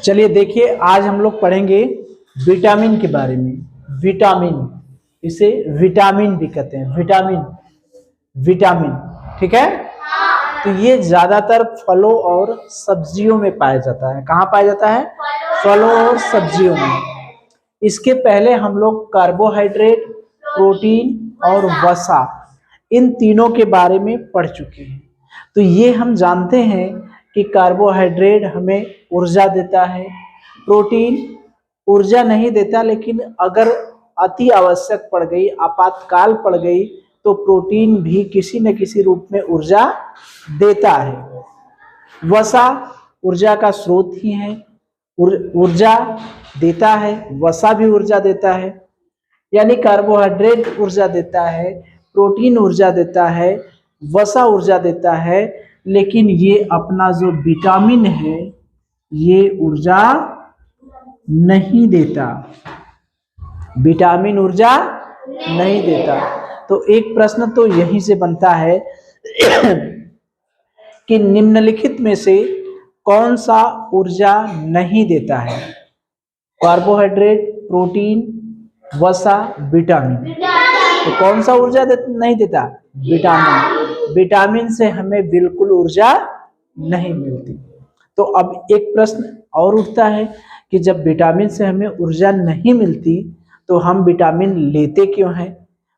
चलिए देखिए, आज हम लोग पढ़ेंगे विटामिन के बारे में। विटामिन, इसे विटामिन भी कहते हैं, विटामिन, विटामिन, ठीक है। तो ये ज्यादातर फलों और सब्जियों में पाया जाता है। कहाँ पाया जाता है? फलों और सब्जियों में। इसके पहले हम लोग कार्बोहाइड्रेट, प्रोटीन और वसा, इन तीनों के बारे में पढ़ चुके हैं। तो ये हम जानते हैं कि कार्बोहाइड्रेट हमें ऊर्जा देता है, प्रोटीन ऊर्जा नहीं देता, लेकिन अगर अति आवश्यक पड़ गई, आपातकाल पड़ गई, तो प्रोटीन भी किसी न किसी रूप में ऊर्जा देता है। वसा ऊर्जा का स्रोत ही है, ऊर्जा देता है, वसा भी ऊर्जा देता है। यानी कार्बोहाइड्रेट ऊर्जा देता है, प्रोटीन ऊर्जा देता है, वसा ऊर्जा देता है, लेकिन ये अपना जो विटामिन है ये ऊर्जा नहीं देता। विटामिन ऊर्जा नहीं देता। तो एक प्रश्न तो यहीं से बनता है कि निम्नलिखित में से कौन सा ऊर्जा नहीं देता है? कार्बोहाइड्रेट, प्रोटीन, वसा, विटामिन। तो कौन सा ऊर्जा नहीं देता? विटामिन। विटामिन से हमें बिल्कुल ऊर्जा नहीं मिलती। तो अब एक प्रश्न और उठता है कि जब विटामिन से हमें ऊर्जा नहीं मिलती तो हम विटामिन लेते क्यों हैं?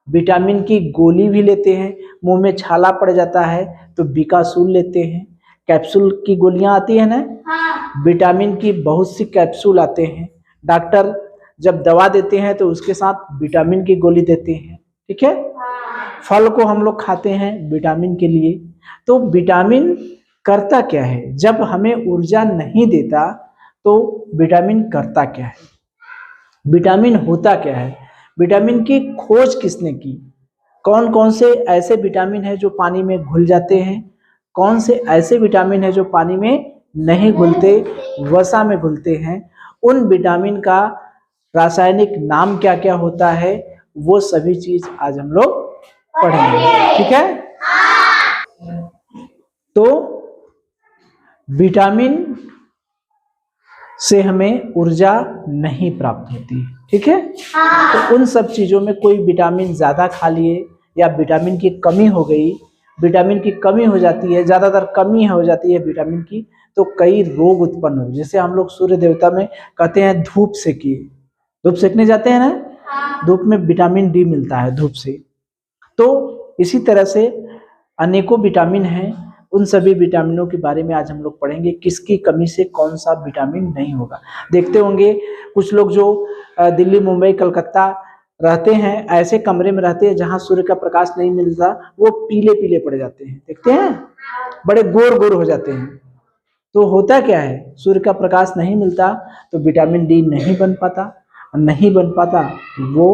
विटामिन की गोली भी लेते हैं, मुंह में छाला पड़ जाता है तो बिकासूल लेते हैं, कैप्सूल की गोलियां आती है ना, विटामिन की बहुत सी कैप्सूल आते हैं। डॉक्टर जब दवा देते हैं तो उसके साथ विटामिन की गोली देते हैं, ठीक है। फल को हम लोग खाते हैं विटामिन के लिए। तो विटामिन करता क्या है? जब हमें ऊर्जा नहीं देता तो विटामिन करता क्या है? विटामिन होता क्या है? विटामिन की खोज किसने की? कौन कौन से ऐसे विटामिन है जो पानी में घुल जाते हैं, कौन से ऐसे विटामिन है जो पानी में नहीं घुलते, वसा में घुलते हैं? उन विटामिन का रासायनिक नाम क्या क्या होता है, वो सभी चीज आज हम लोग पढ़ेंगे, ठीक है। तो विटामिन से हमें ऊर्जा नहीं प्राप्त होती, ठीक है। तो उन सब चीजों में कोई विटामिन ज्यादा खा लिए या विटामिन की कमी हो गई, विटामिन की कमी हो जाती है, ज्यादातर कमी हो जाती है विटामिन की, तो कई रोग उत्पन्न हो। जैसे हम लोग सूर्य देवता में कहते हैं धूप सेकिए, धूप सेकने जाते हैं ना, धूप में विटामिन डी मिलता है धूप से। तो इसी तरह से अनेकों विटामिन हैं, उन सभी विटामिनों के बारे में आज हम लोग पढ़ेंगे, किसकी कमी से कौन सा विटामिन नहीं होगा। देखते होंगे कुछ लोग जो दिल्ली, मुंबई, कलकत्ता रहते हैं, ऐसे कमरे में रहते हैं जहां सूर्य का प्रकाश नहीं मिलता, वो पीले पीले पड़ जाते हैं, देखते हैं, बड़े गोर गोर हो जाते हैं। तो होता क्या है? सूर्य का प्रकाश नहीं मिलता तो विटामिन डी नहीं बन पाता, नहीं बन पाता तो वो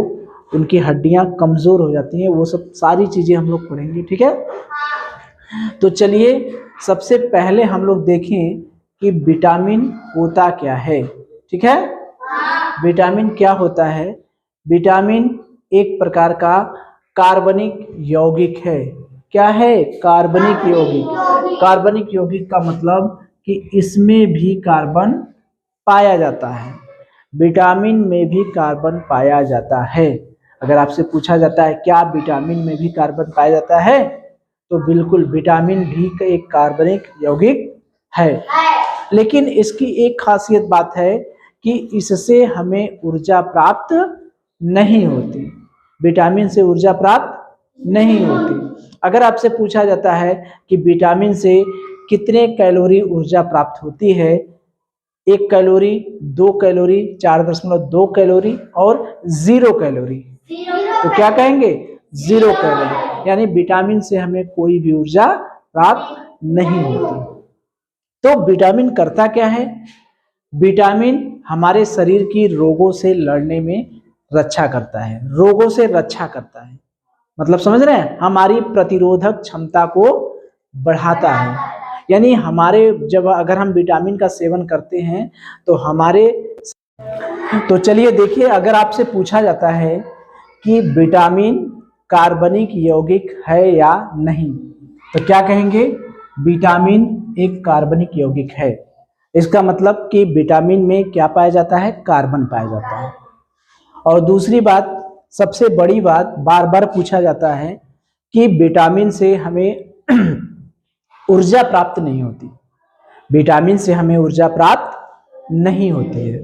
उनकी हड्डियां कमजोर हो जाती हैं। वो सब सारी चीजें हम लोग पढ़ेंगे, ठीक है। तो चलिए सबसे पहले हम लोग देखें कि विटामिन होता क्या है, ठीक है। विटामिन क्या होता है? विटामिन एक प्रकार का कार्बनिक यौगिक है। क्या है? कार्बनिक यौगिक। कार्बनिक यौगिक का मतलब कि इसमें भी कार्बन पाया जाता है, विटामिन में भी कार्बन पाया जाता है। अगर आपसे पूछा जाता है क्या विटामिन में भी कार्बन पाया जाता है, तो बिल्कुल विटामिन भी का एक कार्बनिक यौगिक है। लेकिन इसकी एक खासियत बात है कि इससे हमें ऊर्जा प्राप्त नहीं होती, विटामिन से ऊर्जा प्राप्त नहीं होती। अगर आपसे पूछा जाता है कि विटामिन से कितने कैलोरी ऊर्जा प्राप्त होती है, 1 कैलोरी, 2 कैलोरी, 4.2 कैलोरी और 0 कैलोरी, तो क्या कहेंगे? 0 कैलोरी। यानी विटामिन से हमें कोई भी ऊर्जा प्राप्त नहीं होती। तो विटामिन करता क्या है? विटामिन हमारे शरीर की रोगों से लड़ने में रक्षा करता है, रोगों से रक्षा करता है, मतलब समझ रहे हैं, हमारी प्रतिरोधक क्षमता को बढ़ाता है। यानी हमारे जब अगर हम विटामिन का सेवन करते हैं तो हमारे, तो चलिए देखिए, अगर आपसे पूछा जाता है कि विटामिन कार्बनिक यौगिक है या नहीं, तो क्या कहेंगे? विटामिन एक कार्बनिक यौगिक है। इसका मतलब कि विटामिन में क्या पाया जाता है, कार्बन पाया जाता है। और दूसरी बात, सबसे बड़ी बात, बार बार पूछा जाता है कि विटामिन से हमें ऊर्जा प्राप्त नहीं होती। विटामिन से हमें ऊर्जा प्राप्त नहीं होती है।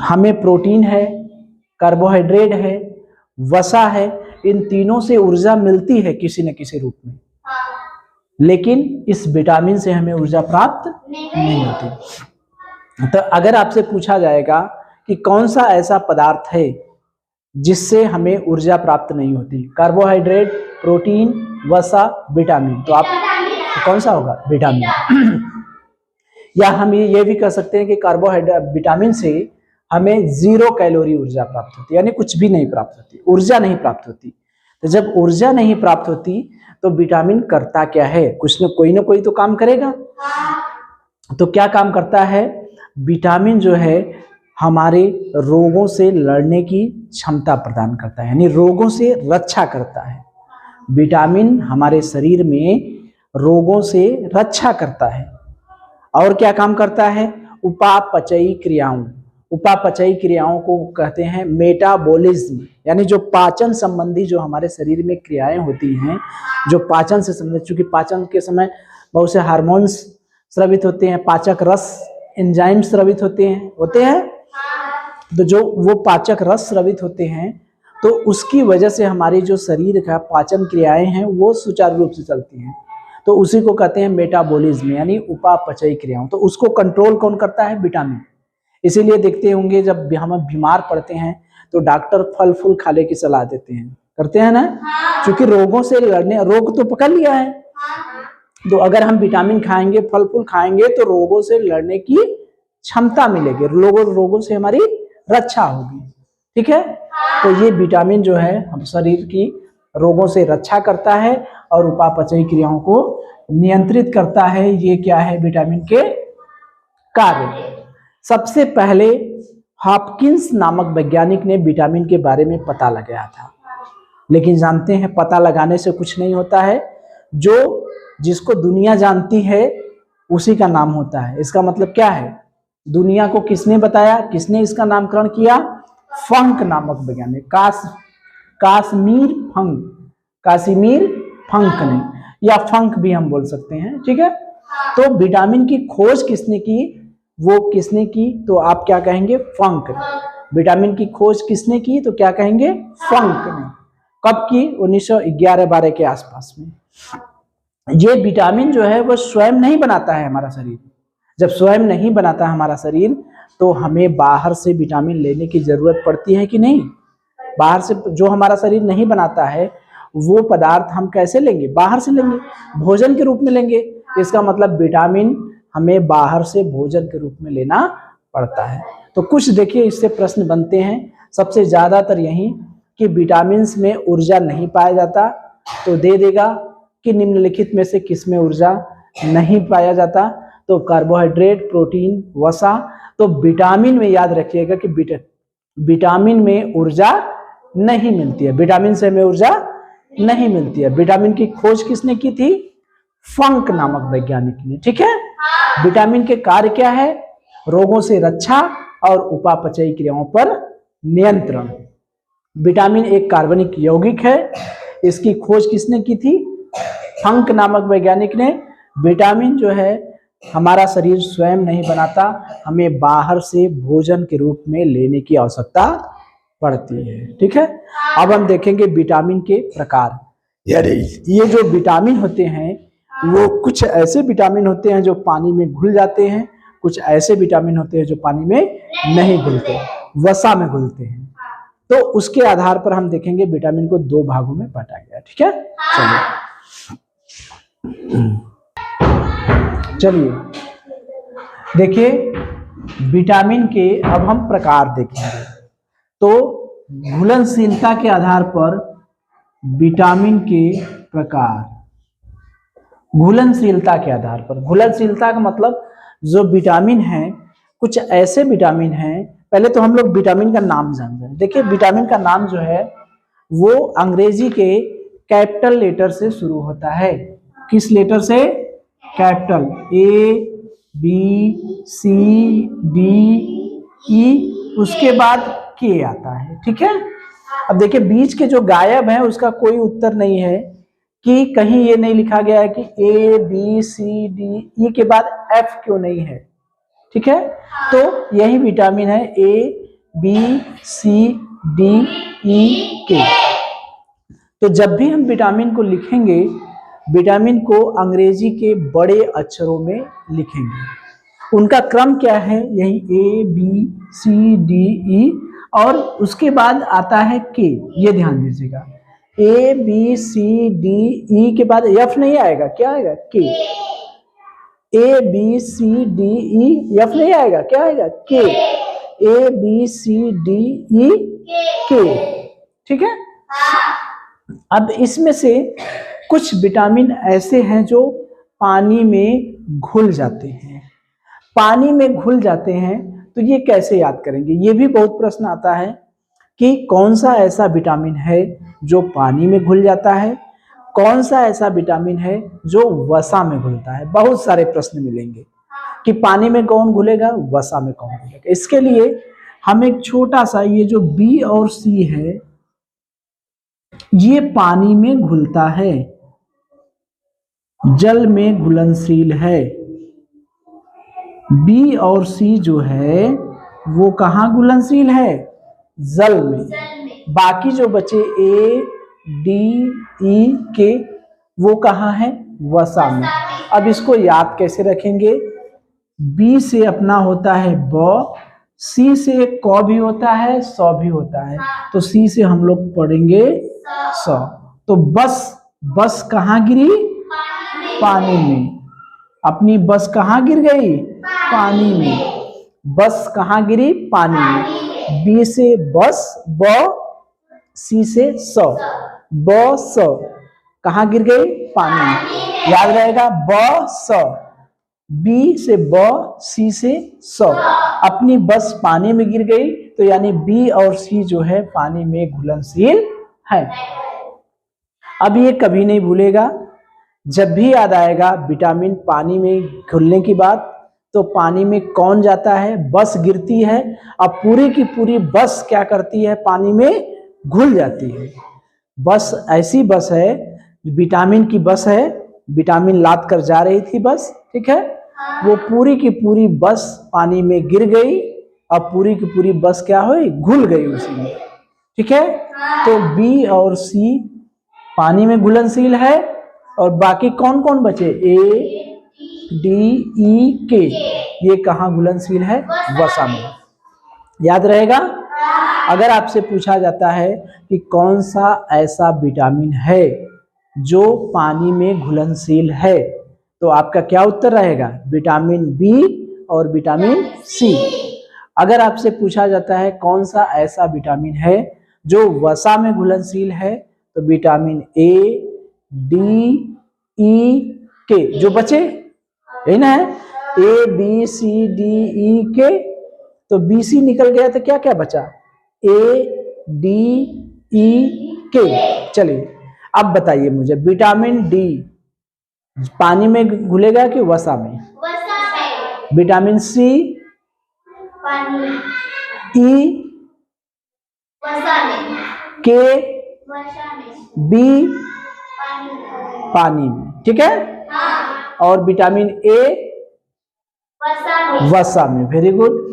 हमें प्रोटीन है, कार्बोहाइड्रेट है, वसा है, इन तीनों से ऊर्जा मिलती है किसी न किसी रूप में, लेकिन इस विटामिन से हमें ऊर्जा प्राप्त नहीं होती। तो अगर आपसे पूछा जाएगा कि कौन सा ऐसा पदार्थ है जिससे हमें ऊर्जा प्राप्त नहीं होती, कार्बोहाइड्रेट, प्रोटीन, वसा, विटामिन, तो आप कौन सा होगा, विटामिन। या हम ये भी कह सकते हैं कि कार्बोहाइड्रेट, विटामिन से हमें 0 कैलोरी ऊर्जा प्राप्त होती है, यानी कुछ भी नहीं प्राप्त होती, ऊर्जा नहीं प्राप्त होती। तो जब ऊर्जा नहीं प्राप्त होती तो विटामिन करता क्या है, कुछ न कोई तो काम करेगा। तो क्या काम करता है विटामिन, जो है हमारे रोगों से लड़ने की क्षमता प्रदान करता है, यानी रोगों से रक्षा करता है। विटामिन हमारे शरीर में रोगों से रक्षा करता है। और क्या काम करता है, उपापचयी क्रियाओं, उपापचयी क्रियाओं को कहते हैं मेटाबॉलिज्म, यानी जो पाचन संबंधी जो हमारे शरीर में क्रियाएं होती हैं, जो पाचन से संबंधित, चूंकि पाचन के समय बहुत से हार्मोन्स स्रावित होते हैं, पाचक रस, एंजाइम स्रावित होते हैं, तो जो वो पाचक रस स्रावित होते हैं, तो उसकी वजह से हमारी जो शरीर का पाचन क्रियाएं हैं वो सुचारू रूप से चलती हैं। तो उसी को कहते हैं मेटाबॉलिज्म, यानी उपापचयी क्रियाओं। तो उसको कंट्रोल कौन करता है, विटामिन। इसीलिए देखते होंगे जब हम बीमार पड़ते हैं तो डॉक्टर फल फूल खाने की सलाह देते हैं, करते हैं ना, क्योंकि रोगों से लड़ने, रोग तो पकड़ लिया है, तो अगर हम विटामिन खाएंगे, फल फूल खाएंगे, तो रोगों से लड़ने की क्षमता मिलेगी, रोगों से हमारी रक्षा होगी। ठीक है, तो ये विटामिन जो है हम शरीर की रोगों से रक्षा करता है और उपापचयी क्रियाओं को नियंत्रित करता है। ये क्या है विटामिन के कार्य। सबसे पहले हॉपकिंस नामक वैज्ञानिक ने विटामिन के बारे में पता लगाया था, लेकिन जानते हैं पता लगाने से कुछ नहीं होता है, जो जिसको दुनिया जानती है उसी का नाम होता है। इसका मतलब क्या है, दुनिया को किसने बताया, किसने इसका नामकरण किया, फंक नामक वैज्ञानिक, काश्मीर फंक ने, या फंक भी हम बोल सकते हैं। ठीक है, तो विटामिन की खोज किसने की, वो किसने की, तो आप क्या कहेंगे, फंक। विटामिन की खोज किसने की, तो क्या कहेंगे, फंक ने। कब की, 1911-12 के आसपास में। ये विटामिन जो है वो स्वयं नहीं बनाता है हमारा शरीर। जब स्वयं नहीं बनाता हमारा शरीर तो हमें बाहर से विटामिन लेने की जरूरत पड़ती है कि नहीं। बाहर से जो हमारा शरीर नहीं बनाता है वो पदार्थ हम कैसे लेंगे, बाहर से लेंगे, भोजन के रूप में लेंगे। इसका मतलब विटामिन हमें बाहर से भोजन के रूप में लेना पड़ता है। तो कुछ देखिए इससे प्रश्न बनते हैं, सबसे ज्यादातर यही कि विटामिन में ऊर्जा नहीं पाया जाता, तो दे देगा कि निम्नलिखित में से किस में ऊर्जा नहीं पाया जाता, तो कार्बोहाइड्रेट, प्रोटीन, वसा। तो विटामिन में याद रखिएगा कि विटामिन में ऊर्जा नहीं मिलती है, विटामिन से हमें ऊर्जा नहीं मिलती है। विटामिन की खोज किसने की थी, फंक नामक वैज्ञानिक ने। ठीक है, विटामिन के कार्य क्या है, रोगों से रक्षा और उपापचयी क्रियाओं पर नियंत्रण। विटामिन एक कार्बनिक यौगिक है, इसकी खोज किसने की थी, फंक नामक वैज्ञानिक ने। विटामिन जो है हमारा शरीर स्वयं नहीं बनाता, हमें बाहर से भोजन के रूप में लेने की आवश्यकता पड़ती है। ठीक है, अब हम देखेंगे विटामिन के प्रकार। ये जो विटामिन होते हैं वो कुछ ऐसे विटामिन होते हैं जो पानी में घुल जाते हैं, कुछ ऐसे विटामिन होते हैं जो पानी में नहीं घुलते, वसा में घुलते हैं। तो उसके आधार पर हम देखेंगे विटामिन को 2 भागों में बांटा गया। ठीक है, चलिए देखिए विटामिन के अब हम प्रकार देखेंगे। तो घुलनशीलता के आधार पर विटामिन के प्रकार, घुलनशीलता के आधार पर। घुलनशीलता का मतलब जो विटामिन है, कुछ ऐसे विटामिन हैं, पहले तो हम लोग विटामिन का नाम जान जाए। देखिए विटामिन का नाम जो है वो अंग्रेजी के कैपिटल लेटर से शुरू होता है। किस लेटर से, capital A B C D E, उसके बाद के आता है। ठीक है, अब देखिए बीच के जो गायब है उसका कोई उत्तर नहीं है कि कहीं ये नहीं लिखा गया है कि ए बी सी डी ई के बाद एफ क्यों नहीं है। ठीक है, तो यही विटामिन है ए बी सी डी ई के। तो जब भी हम विटामिन को लिखेंगे, विटामिन को अंग्रेजी के बड़े अक्षरों में लिखेंगे। उनका क्रम क्या है, यही ए बी सी डी ई, और उसके बाद आता है के। ये ध्यान दीजिएगा, ए बी सी डी ई के बाद एफ नहीं आएगा, क्या आएगा, K. A B C D E, F नहीं आएगा, क्या आएगा, K. A B C D E के। ठीक है, अब इसमें से कुछ विटामिन ऐसे हैं जो पानी में घुल जाते हैं। पानी में घुल जाते हैं तो ये कैसे याद करेंगे, ये भी बहुत प्रश्न आता है कि कौन सा ऐसा विटामिन है जो पानी में घुल जाता है, कौन सा ऐसा विटामिन है जो वसा में घुलता है। बहुत सारे प्रश्न मिलेंगे कि पानी में कौन घुलेगा, वसा में कौन घुलेगा। इसके लिए हम एक छोटा सा, ये जो बी और सी है ये पानी में घुलता है, जल में घुलनशील है। बी और सी जो है वो कहाँ घुलनशील है, जल में। बाकी जो बचे ए डी ई के वो कहाँ है, वसा में। अब इसको याद कैसे रखेंगे, बी से अपना होता है ब, सी से क भी होता है, सौ भी होता है, तो सी से हम लोग पढ़ेंगे सौ। तो बस कहाँ गिरी, पानी में। अपनी बस कहाँ गिर गई, पानी में। बस कहाँ गिरी, पानी में। बी से बस ब, सी से सौ, ब सौ कहाँ गिर गई, पानी में। याद रहेगा, ब सौ, बी से ब, सी से सौ। अपनी बस पानी में गिर गई, तो यानी बी और सी जो है पानी में घुलनशील है। अब ये कभी नहीं भूलेगा, जब भी याद आएगा विटामिन पानी में घुलने की बात, तो पानी में कौन जाता है, बस गिरती है। अब पूरी की पूरी बस क्या करती है, पानी में घुल जाती है। बस ऐसी बस है, विटामिन की बस है, विटामिन लाद कर जा रही थी बस। ठीक है, वो पूरी की पूरी बस पानी में गिर गई। अब पूरी की पूरी बस क्या हुई, घुल गई उसी में। ठीक है, तो बी और सी पानी में घुलनशील है, और बाकी कौन कौन बचे, ए डी ई के, ये कहाँ घुलनशील है, वसा में। याद रहेगा। अगर आपसे पूछा जाता है कि कौन सा ऐसा विटामिन है जो पानी में घुलनशील है, तो आपका क्या उत्तर रहेगा, विटामिन बी और विटामिन सी। अगर आपसे पूछा जाता है कौन सा ऐसा विटामिन है जो वसा में घुलनशील है, तो विटामिन ए डी ई के जो बचे, यही ना है, ए बी सी डी ई के। तो बी सी निकल गया तो क्या क्या बचा, ए डी ई के। चलिए अब बताइए मुझे, विटामिन डी पानी में घुलेगा कि वसा में, वसा में। विटामिन सी, पानी, ई, वसा में, के, वसा में, बी, पानी, पानी में। ठीक है, हाँ। और विटामिन ए, वसा में, वसा में। Very good.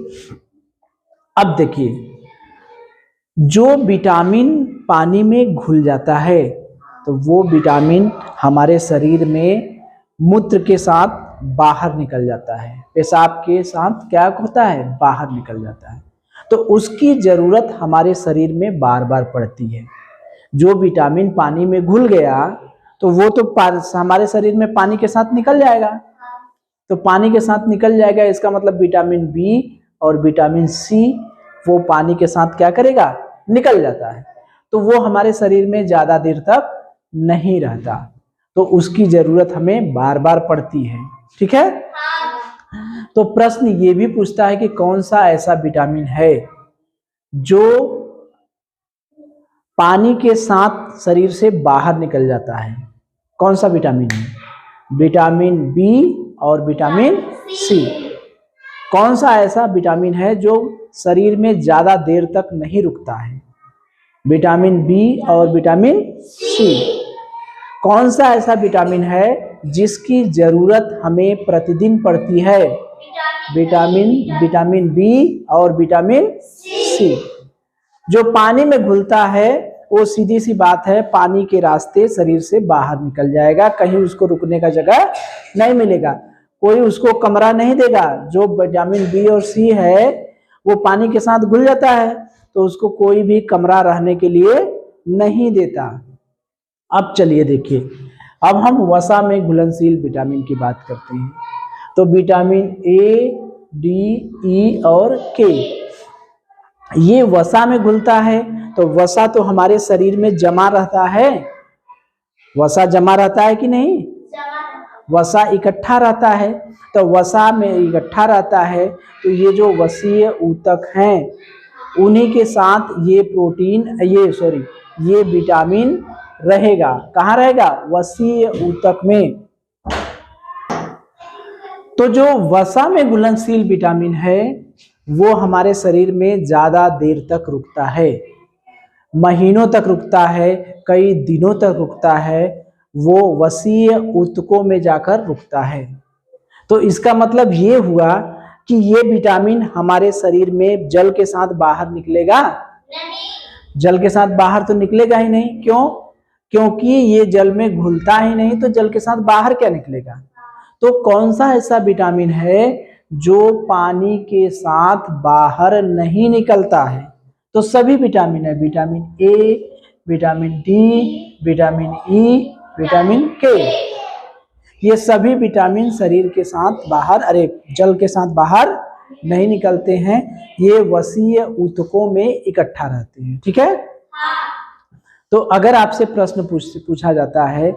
अब देखिए, जो विटामिन पानी में घुल जाता है तो वो विटामिन हमारे शरीर में मूत्र के साथ बाहर निकल जाता है, पेशाब के साथ क्या होता है, बाहर निकल जाता है। तो उसकी जरूरत हमारे शरीर में बार बार पड़ती है। जो विटामिन पानी में घुल गया तो वो तो हमारे शरीर में पानी के साथ निकल जाएगा। तो पानी के साथ निकल जाएगा, इसका मतलब विटामिन बी और विटामिन सी वो पानी के साथ क्या करेगा, निकल जाता है। तो वो हमारे शरीर में ज्यादा देर तक नहीं रहता, तो उसकी जरूरत हमें बार बार पड़ती है। ठीक है, तो प्रश्न ये भी पूछता है कि कौन सा ऐसा विटामिन है जो पानी के साथ शरीर से बाहर निकल जाता है। कौन सा विटामिन है, विटामिन बी और विटामिन सी। कौन सा ऐसा विटामिन है जो शरीर में ज्यादा देर तक नहीं रुकता है? विटामिन बी और विटामिन सी। कौन सा ऐसा विटामिन है जिसकी जरूरत हमें प्रतिदिन पड़ती है? विटामिन बी और विटामिन सी। जो पानी में घुलता है वो सीधी सी बात है, पानी के रास्ते शरीर से बाहर निकल जाएगा, कहीं उसको रुकने का जगह नहीं मिलेगा, कोई उसको कमरा नहीं देगा। जो विटामिन बी और सी है वो पानी के साथ घुल जाता है तो उसको कोई भी कमरा रहने के लिए नहीं देता। अब चलिए देखिए, अब हम वसा में घुलनशील विटामिन की बात करते हैं। तो विटामिन ए, डी, ई और के ये वसा में घुलता है। तो वसा तो हमारे शरीर में जमा रहता है, वसा जमा रहता है कि नहीं? वसा इकट्ठा रहता है। तो वसा में इकट्ठा रहता है तो ये जो वसीय ऊतक हैं उन्हीं के साथ ये प्रोटीन ये विटामिन रहेगा। कहाँ रहेगा? वसीय ऊतक में। तो जो वसा में घुलनशील विटामिन है वो हमारे शरीर में ज्यादा देर तक रुकता है, महीनों तक रुकता है, कई दिनों तक रुकता है, वो वसीय ऊतकों में जाकर रुकता है। तो इसका मतलब ये हुआ कि ये विटामिन हमारे शरीर में जल के साथ बाहर निकलेगा नहीं। जल के साथ बाहर तो निकलेगा ही नहीं। क्यों? क्योंकि ये जल में घुलता ही नहीं, तो जल के साथ बाहर क्या निकलेगा? तो कौन सा ऐसा विटामिन है जो पानी के साथ बाहर नहीं निकलता है? तो सभी विटामिन है, vitamin A, vitamin D, vitamin E, vitamin के, ये सभी विटामिन शरीर के साथ बाहर जल के साथ बाहर नहीं निकलते हैं, ये वसीय ऊतकों में इकट्ठा रहते हैं। ठीक है। तो अगर आपसे प्रश्न पूछा जाता है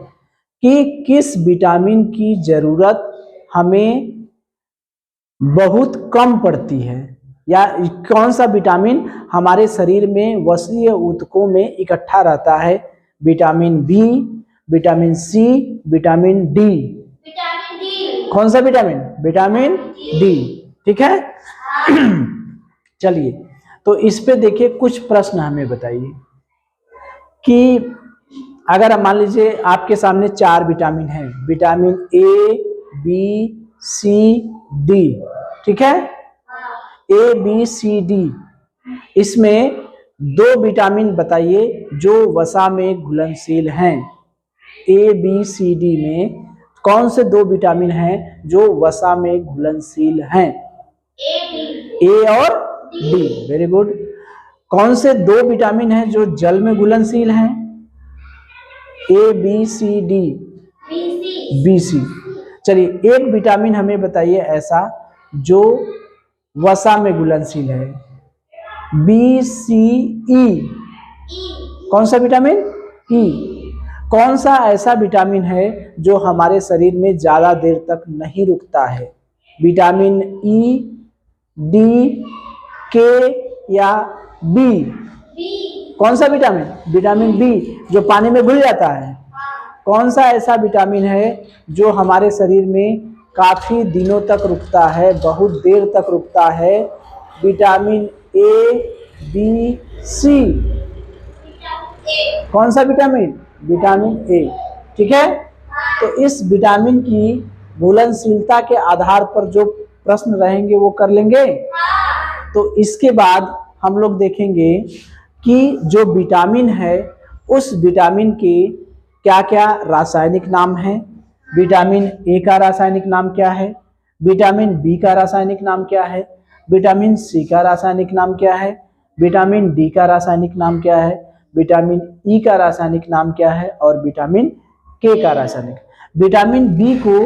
कि किस विटामिन की जरूरत हमें बहुत कम पड़ती है, या कौन सा विटामिन हमारे शरीर में वसीय ऊतकों में इकट्ठा रहता है? Vitamin B, vitamin C, vitamin D. कौन सा विटामिन? Vitamin D. ठीक है। चलिए, तो इस पे देखिए कुछ प्रश्न हमें बताइए कि अगर मान लीजिए आपके सामने 4 विटामिन हैं, vitamin A, B, C, D. ठीक है। ए, बी, सी, डी, इसमें 2 विटामिन बताइए जो वसा में घुलनशील हैं। ए, बी, सी, डी में कौन से 2 विटामिन हैं जो वसा में घुलनशील हैं? ए और डी। Very good. कौन से 2 विटामिन हैं जो जल में घुलनशील हैं? ए, बी, सी, डी, बी, सी। चलिए, एक विटामिन हमें बताइए ऐसा जो वसा में घुलनशील है। बी, सी, ई। कौन सा विटामिन? ई। कौन सा ऐसा विटामिन है जो हमारे शरीर में ज्यादा देर तक नहीं रुकता है? विटामिन ई, डी, के या बी? कौन सा विटामिन? विटामिन बी, जो पानी में घुल जाता है। कौन सा ऐसा विटामिन है जो हमारे शरीर में काफी दिनों तक रुकता है, बहुत देर तक रुकता है? विटामिन ए, बी, सी। कौन सा विटामिन? Vitamin A. ठीक है। तो इस विटामिन की घुलनशीलता के आधार पर जो प्रश्न रहेंगे वो कर लेंगे। तो इसके बाद हम लोग देखेंगे कि जो विटामिन है उस विटामिन के क्या क्या रासायनिक नाम हैं। विटामिन ए का रासायनिक नाम क्या है? विटामिन बी का रासायनिक नाम क्या है? विटामिन सी का रासायनिक नाम क्या है? विटामिन डी का रासायनिक नाम क्या है? विटामिन ई का रासायनिक नाम क्या है? और विटामिन के का रासायनिक। विटामिन बी को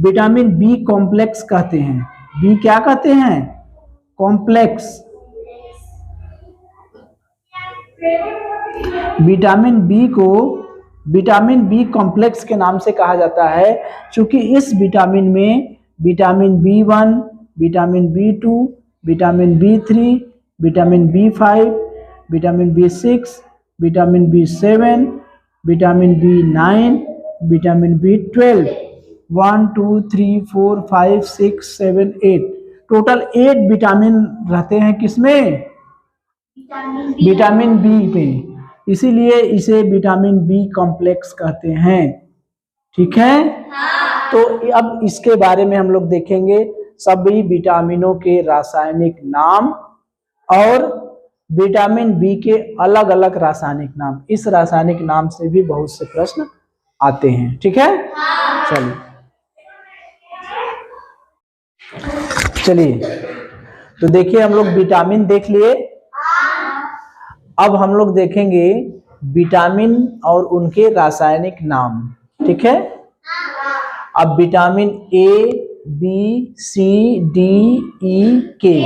विटामिन बी कॉम्प्लेक्स कहते हैं। बी क्या कहते हैं? कॉम्प्लेक्स। विटामिन बी को विटामिन बी कॉम्प्लेक्स के नाम से कहा जाता है क्योंकि इस विटामिन में vitamin B1, vitamin B2, vitamin B3, vitamin B5, vitamin B6, vitamin B7, vitamin B9, vitamin B12, 1 2 3 4 5 6 7 8, total 8 vitamin रहते हैं किसमें? विटामिन बी पे, इसीलिए इसे विटामिन बी कॉम्प्लेक्स कहते हैं। ठीक है, तो अब इसके बारे में हम लोग देखेंगे सभी विटामिनों के रासायनिक नाम और विटामिन बी के अलग अलग रासायनिक नाम। इस रासायनिक नाम से भी बहुत से प्रश्न आते हैं। ठीक है, चलिए तो देखिए हम लोग विटामिन देख लिए, अब हम लोग देखेंगे विटामिन और उनके रासायनिक नाम। ठीक है, अब vitamin A B C D E के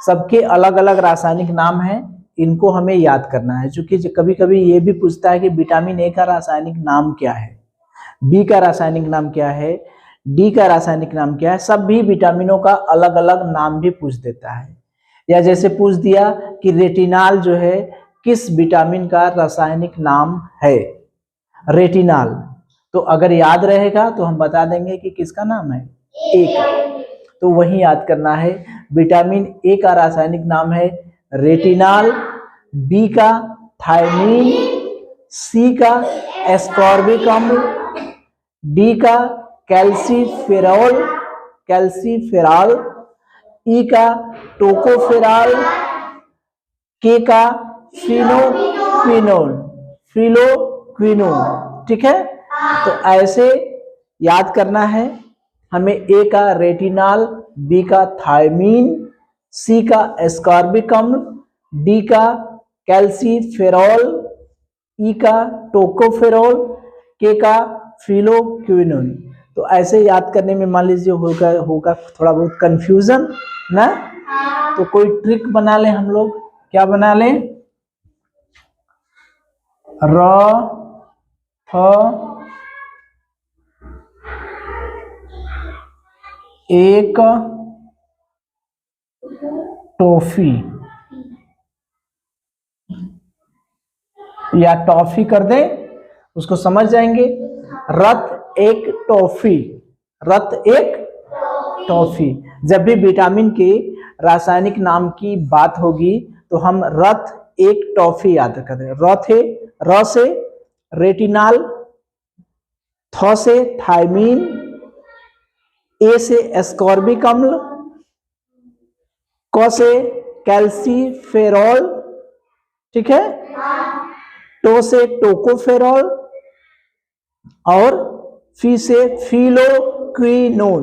सबके अलग अलग रासायनिक नाम हैं, इनको हमें याद करना है। क्योंकि कभी कभी ये भी पूछता है कि विटामिन ए का रासायनिक नाम क्या है, बी का रासायनिक नाम क्या है, डी का रासायनिक नाम क्या है। सब भी विटामिनों का अलग अलग नाम भी पूछ देता है। या जैसे पूछ दिया कि रेटिनाल जो है किस विटामिन का रासायनिक नाम है, रेटिनाल, तो अगर याद रहेगा तो हम बता देंगे कि किसका नाम है, ए का। तो वही याद करना है, विटामिन ए का रासायनिक नाम है रेटिनाल, बी का थायमीन, सी का एस्कॉर्बिक अम्ल, डी का कैल्सीफेरॉल, ई का टोकोफेरॉल, के का फिनोक्विनोन। ठीक है, तो ऐसे याद करना है हमें। ए का रेटिनाल, बी का थायमीन, सी का एस्कॉर्बिक अम्ल, डी का कैल्सीफेरॉल, ई का टोकोफेरॉल, के का फिनोक्विनोन। तो ऐसे याद करने में मान लीजिए होगा थोड़ा बहुत कंफ्यूजन ना, तो कोई ट्रिक बना ले हम लोग। क्या बना ले? र थ एक टॉफी या टॉफी कर दे, उसको समझ जाएंगे। रत एक टॉफी, रत एक टॉफी। जब भी विटामिन के रासायनिक नाम की बात होगी तो हम रत एक टॉफी याद कर दें। र से रेटिनाल, थ से थायमीन, ए से एस्कॉर्बिक अम्ल, क से कैल्सीफेरॉल, ठीक है, टो से टोकोफेरॉल और फी से फिनोक्विनोन।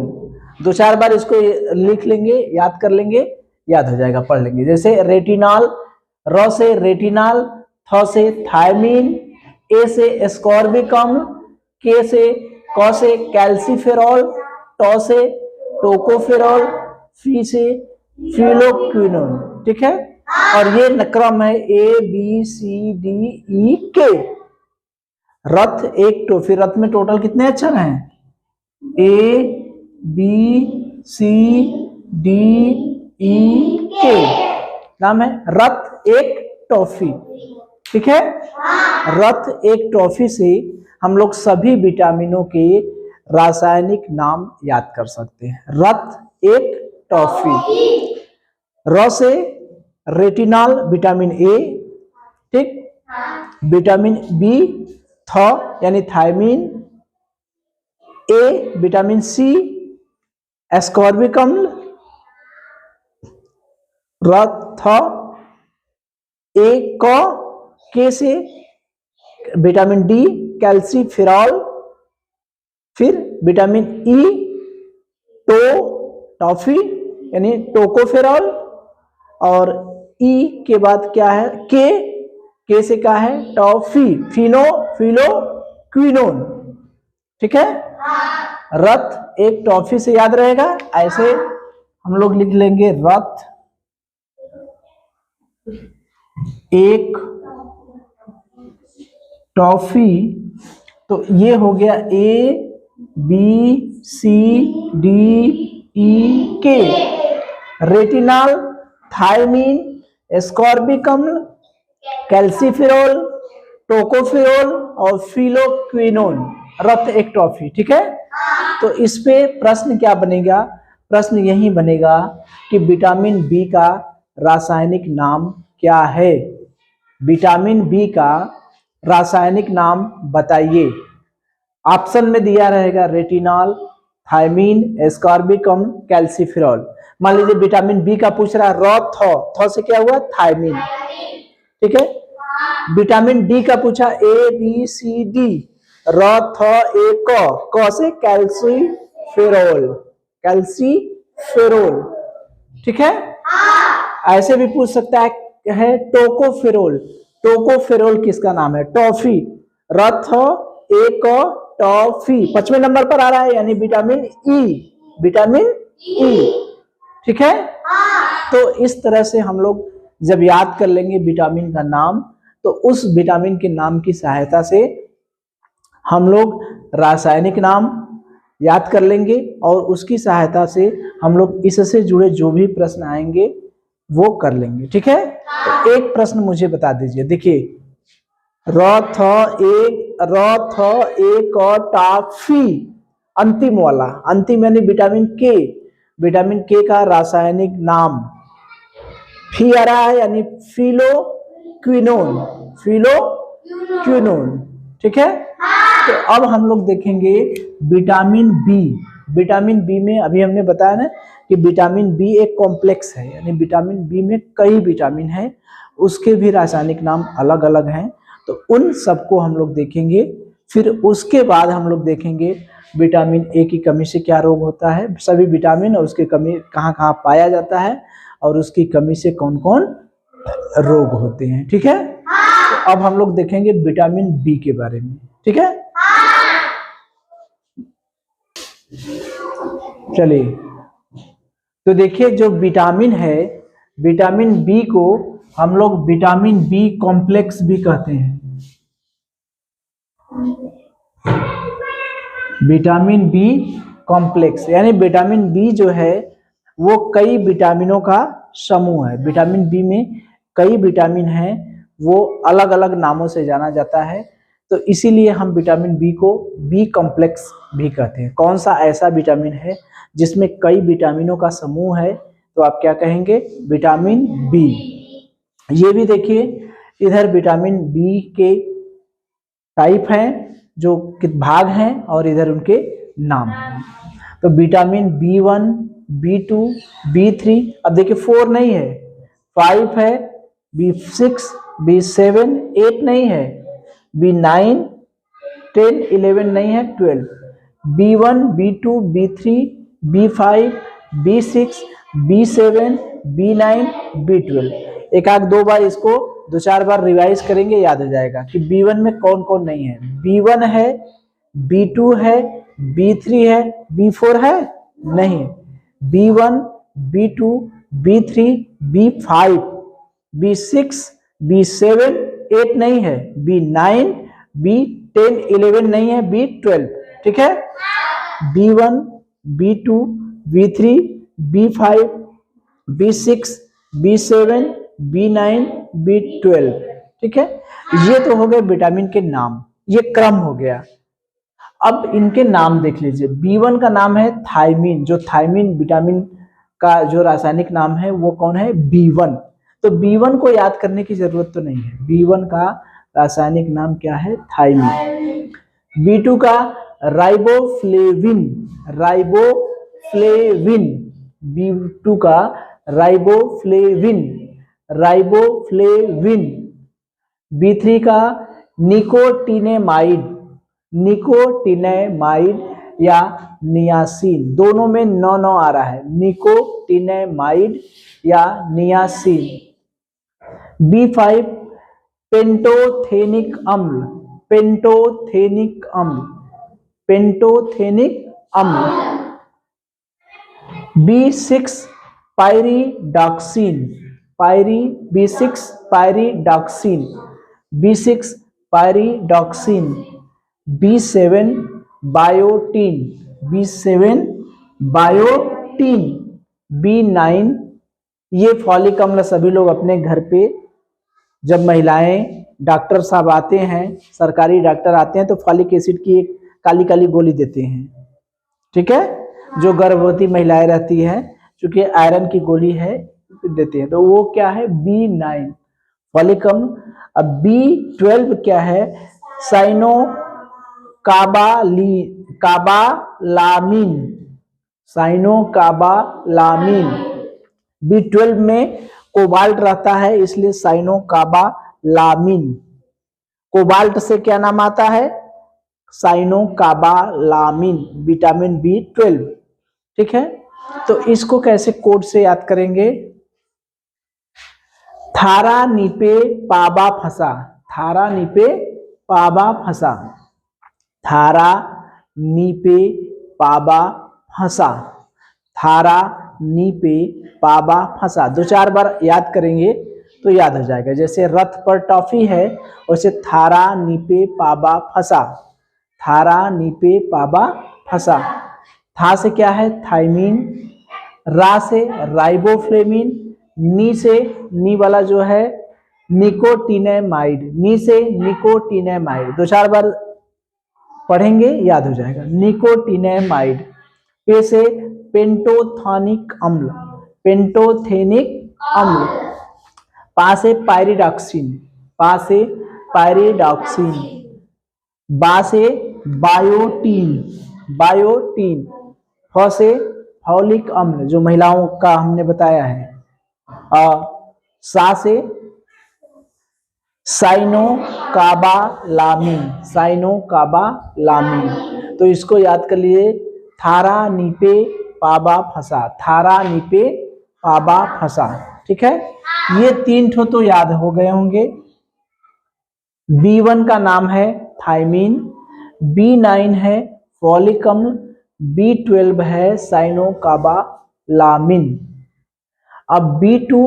दो चार बार इसको लिख लेंगे, याद कर लेंगे, याद हो जाएगा, पढ़ लेंगे। जैसे रेटिनाल, र से रेटिनाल, थ से थायमीन, ए से एस्कॉर्बिक अम्ल, के से क से कैल्सीफेरॉल, टो से टोकोफेरॉल, फी से फिनोक्विनोन। ठीक है, और ये क्रम है ए बी सी डी ई के। रथ एक टॉफी, रथ में टोटल कितने अक्षर हैं? ए बी सी डी ई के नाम है रथ एक टॉफी। ठीक है, रथ एक टॉफी से हम लोग सभी विटामिनों के रासायनिक नाम याद कर सकते हैं। रथ एक टॉफी। र से रेटिनाल विटामिन ए, ठीक, विटामिन बी थ यानी थायमीन, ए विटामिन सी एस्कॉर्बिक अम्ल, रथ ए क, के से विटामिन डी कैल्सीफेरॉल, फिर विटामिन ई टॉफी यानी टोकोफेरॉल, और ई के बाद क्या है? के से क्या है? टॉफी फिनोक्विनोन। ठीक है, रथ एक टॉफी से याद रहेगा। ऐसे हम लोग लिख लेंगे रथ एक टॉफी। तो ये हो गया ए बी सी डी ई के। रेटिनाल, थायमीन, एस्कॉर्बिक अम्ल, कैल्सीफेरॉल, टोकोफेरॉल और फिनोक्विनोन, रथ एक टॉफी। ठीक है, तो इस पे प्रश्न क्या बनेगा? प्रश्न यही बनेगा कि विटामिन बी का रासायनिक नाम क्या है? विटामिन बी का रासायनिक नाम बताइए। ऑप्शन में दिया रहेगा रेटिनॉल, थायमीन, एस्कॉर्बिकम, कैल्सिफेरॉल। मान लीजिए विटामिन बी का पूछ रहा है, थौ से क्या हुआ? थायमीन, ठीक है। विटामिन डी का पूछा ए बी सी डी, क से कैल्सिफेरॉल, कैल्सिफेरॉल, ठीक है। ऐसे भी पूछ सकता है टोकोफेरोल, टोकोफेरोल किसका नाम है? टॉफी, रथ एक टॉफी 5वें नंबर पर आ रहा है, यानी विटामिन ई, विटामिन ई, ठीक है। तो इस तरह से हम लोग जब याद कर लेंगे विटामिन का नाम, तो उस विटामिन के नाम की सहायता से हम लोग रासायनिक नाम याद कर लेंगे और उसकी सहायता से हम लोग इससे जुड़े जो भी प्रश्न आएंगे वो कर लेंगे, ठीक है। तो एक प्रश्न मुझे बता दीजिए, देखिए रथ एक टॉफी, अंतिम वाला, अंतिम यानी विटामिन के, विटामिन के का रासायनिक नाम फी आ रहा है, यानी फिलोक्विनोन, फिलोक्विनोन, ठीक है। तो अब हम लोग देखेंगे विटामिन बी। विटामिन बी में अभी हमने बताया ना कि विटामिन बी एक कॉम्प्लेक्स है, यानी विटामिन बी में कई विटामिन है, उसके भी रासायनिक नाम अलग अलग हैं। तो उन सबको हम लोग देखेंगे। फिर उसके बाद हम लोग देखेंगे विटामिन ए की कमी से क्या रोग होता है, सभी विटामिन और उसकी कमी कहाँ कहाँ पाया जाता है और उसकी कमी से कौन कौन रोग होते हैं, ठीक है। तो अब हम लोग देखेंगे विटामिन बी के बारे में, ठीक है। चलिए, तो देखिए जो विटामिन है, विटामिन बी को हम लोग विटामिन बी कॉम्प्लेक्स भी कहते हैं। विटामिन बी कॉम्प्लेक्स यानी विटामिन बी जो है वो कई विटामिनों का समूह है। विटामिन बी में कई विटामिन हैं, वो अलग अलग नामों से जाना जाता है, तो इसीलिए हम विटामिन बी को बी कॉम्प्लेक्स भी कहते हैं। कौन सा ऐसा विटामिन है जिसमें कई विटामिनों का समूह है, तो आप क्या कहेंगे? Vitamin B. ये भी देखिए, इधर विटामिन बी के टाइप हैं, जो भाग हैं, और इधर उनके नाम हैं। तो विटामिन B1, B2, B3, अब देखिए 4 नहीं है, 5 है, B6, B7, 8 नहीं है, B9, 10, 11 नहीं है, 12, B1, B2, B3, B5, B6, B7, B9, B12। एक आध दो बार इसको 2-4 बार रिवाइज करेंगे, याद हो जाएगा कि B1 में कौन कौन नहीं है। B1 है, B2 है, B3 है, B4 है नहीं, B1, B2, B3, B5, B6, B7, 8 नहीं है, B9, B10, 11 नहीं है, B12, ठीक है। B1, B2, B3, B5, B6, B7, B9, B12, ठीक है। ये तो हो गए विटामिन के नाम, ये क्रम हो गया। अब इनके नाम देख लीजिए। B1 का नाम है थायमीन, जो थायमीन विटामिन का जो रासायनिक नाम है वो कौन है? B1। तो B1 को याद करने की जरूरत तो नहीं है, B1 का रासायनिक नाम क्या है? थायमीन। B2 का राइबोफ्लेविन, राइबोफ्लेविन, B2 का राइबोफ्लेविन, राइबोफ्लेविन। B3 का निकोटिनेमाइड, निकोटिनेमाइड या नियासिन, दोनों में 9 आ रहा है, निकोटिनेमाइड या नियासिन। B5 पेंटोथेनिक अम्ल, पेंटोथेनिक अम्ल, पेंटोथेनिक अम्ल। B6 pyridoxine, B6 pyridoxine, B6 pyridoxine. B7 biotin, B7 biotin. B9, ये फॉलिक अम्ल सभी लोग अपने घर पे जब महिलाएं डॉक्टर साहब आते हैं, सरकारी डॉक्टर आते हैं, तो फॉलिक एसिड की एक काली काली गोली देते हैं, ठीक है, जो गर्भवती महिलाएं रहती हैं, क्योंकि आयरन की गोली है देती है, तो वो क्या है B9 फॉलिक अम्ल। अब B12 क्या है, साइनो काबालामिन, साइनो काबालामिन। B12 में कोबाल्ट रहता है, इसलिए साइनो काबालामिन। कोबाल्ट से क्या नाम आता है, साइनो काबालामिन, विटामिन B12। ठीक है, तो इसको कैसे कोड से याद करेंगे, थारा निपे पाबा फसा, थारा निपे पाबा फसा, थारा नीपे पाबा फंसा, थारा नीपे पाबा फंसा। 2-4 बार याद करेंगे तो याद हो जाएगा। जैसे रथ पर टॉफी है, वैसे थारा नीपे पाबा फंसा, थारा नीपे पाबा फंसा। था से क्या है, थाइमीन। रा से राइबोफ्लेविन। नी से, नी वाला जो है निकोटिनेमाइड, नी से निकोटिनेमाइड। 2-4 बार पढ़ेंगे याद हो जाएगा, निकोटिनेमाइड। पे से पेंटोथेनिक अम्ल, पेंटोथेनिक अम्ल। पा से पायरिडॉक्सिन, पा से पायरिडॉक्सिन। बा से बायोटीन, बायोटीन। फ से फॉलिक अम्ल, जो महिलाओं का हमने बताया है। सा से साइनो काबालामिन, साइनो काबालामिन। तो इसको याद कर लिए, थारा नीपे पाबा फंसा, थारा नीपे पाबा फंसा। ठीक है, ये 3 ठो तो याद हो गए होंगे। B1 का नाम है थाइमीन, B9 है फॉलिक अम्ल, B12 है साइनो काबालामिन। अब B2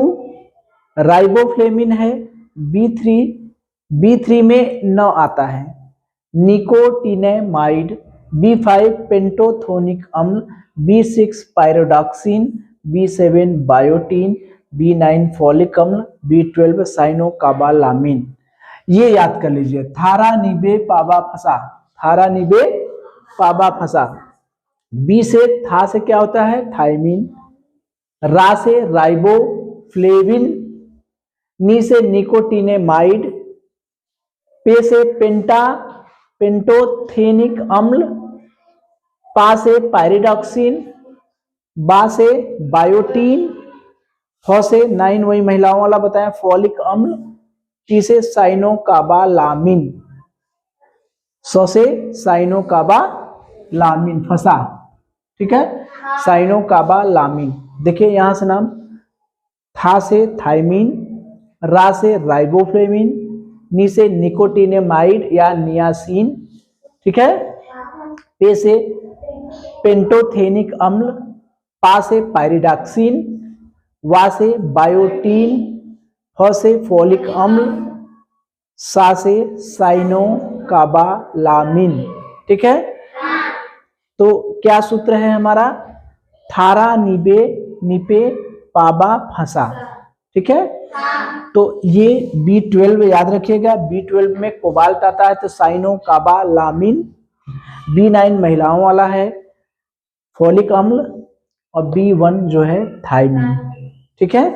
राइबोफ्लेविन है, B3 में न आता है निकोटिनेमाइड, B5 पेंटोथेनिक अम्ल, B6 pyridoxine, B7 biotin, B9 folic अम्ल, B12 साइनो काबालामिन। ये याद कर लीजिए, थारा निबे पाबा फंसा, थारा निबे पाबा फंसा। बी से था से क्या होता है, थाइमीन। रा से राइबोफ्लेविन। नी से निकोटिनेमाइड। पे से पेंटोथेनिक अम्ल। पा से पायरिडॉक्सिन। बा से बायोटीन। फ से 9 वही महिलाओं वाला बताया फॉलिक अम्ल। टी से साइनो काबालामिन। स से साइनो काबालामिन, फंसा। ठीक है, साइनो काबालामिन। देखिए यहां से नाम, था से थाइमीन, रा से राइबोफ्लेविन, नी से निकोटिनेमाइड या नियासिन। ठीक है, पे से पेंटोथेनिक अम्ल, पा से पायरिडॉक्सिन, वा से बायोटीन, फ से फॉलिक अम्ल, सा से साइनो काबालामिन। ठीक है, तो क्या सूत्र है हमारा, थारा निपे पाबा फंसा। ठीक है, तो ये B12 याद रखिएगा। B12 में कोबाल्ट आता है तो साइनो काबालामिन। B9 महिलाओं वाला है फॉलिक अम्ल, और B1 जो है थाइमीन। ठीक है,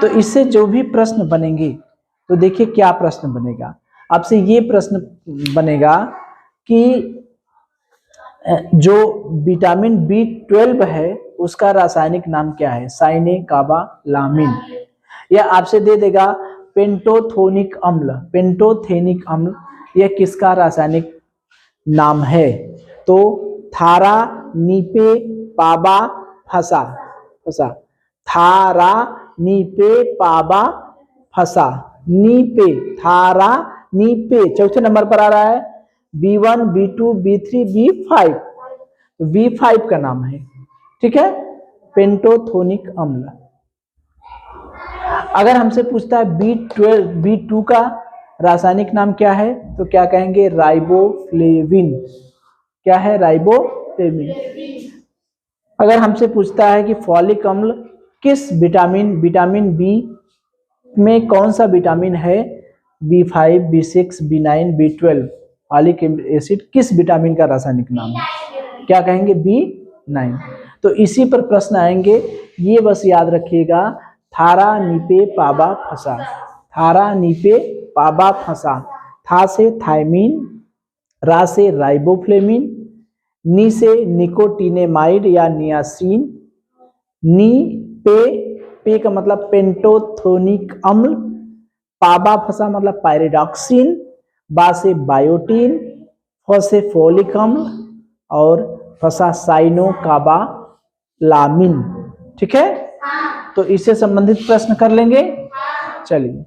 तो इससे जो भी प्रश्न बनेंगे, तो देखिए क्या प्रश्न बनेगा आपसे। ये प्रश्न बनेगा कि जो विटामिन B12 है उसका रासायनिक नाम क्या है, साइने काबालामिन। या आपसे दे देगा पेंटोथेनिक अम्ल, पेंटोथेनिक अम्ल यह किसका रासायनिक नाम है, तो थारा नीपे पाबा फंसा, फंसा। थारा नीपे पाबा फंसा, नीपे, थारा नीपे। चौथे नंबर पर आ रहा है B1, B2, B3, B5, तो B5 का नाम है। ठीक है, पेंटोथेनिक अम्ल। अगर हमसे पूछता है B2 का रासायनिक नाम क्या है, तो क्या कहेंगे, राइबोफ्लेविन। क्या है, राइबोफ्लेविन। अगर हमसे पूछता है कि फॉलिक अम्ल किस विटामिन बी में कौन सा विटामिन है, B5, B6, B9, B12, folic acid किस विटामिन का रासायनिक नाम है, क्या कहेंगे, 9। तो इसी पर प्रश्न आएंगे, ये बस याद रखिएगा, थारा नीपे पाबा फंसा, थारा नीपे पाबा फंसा, था से थायमीन, रा से राइबोफ्लेविन, नी से निकोटिनेमाइड या नियासिन, नी पे का मतलब पेंटोथोनिक अम्ल, पाबा फंसा मतलब पायरिडॉक्सिन, बा से बायोटीन, फ से फोलिक अम्ल और फंसा साइनोकाबालामिन। ठीक है, तो इससे संबंधित प्रश्न कर लेंगे। चलिए।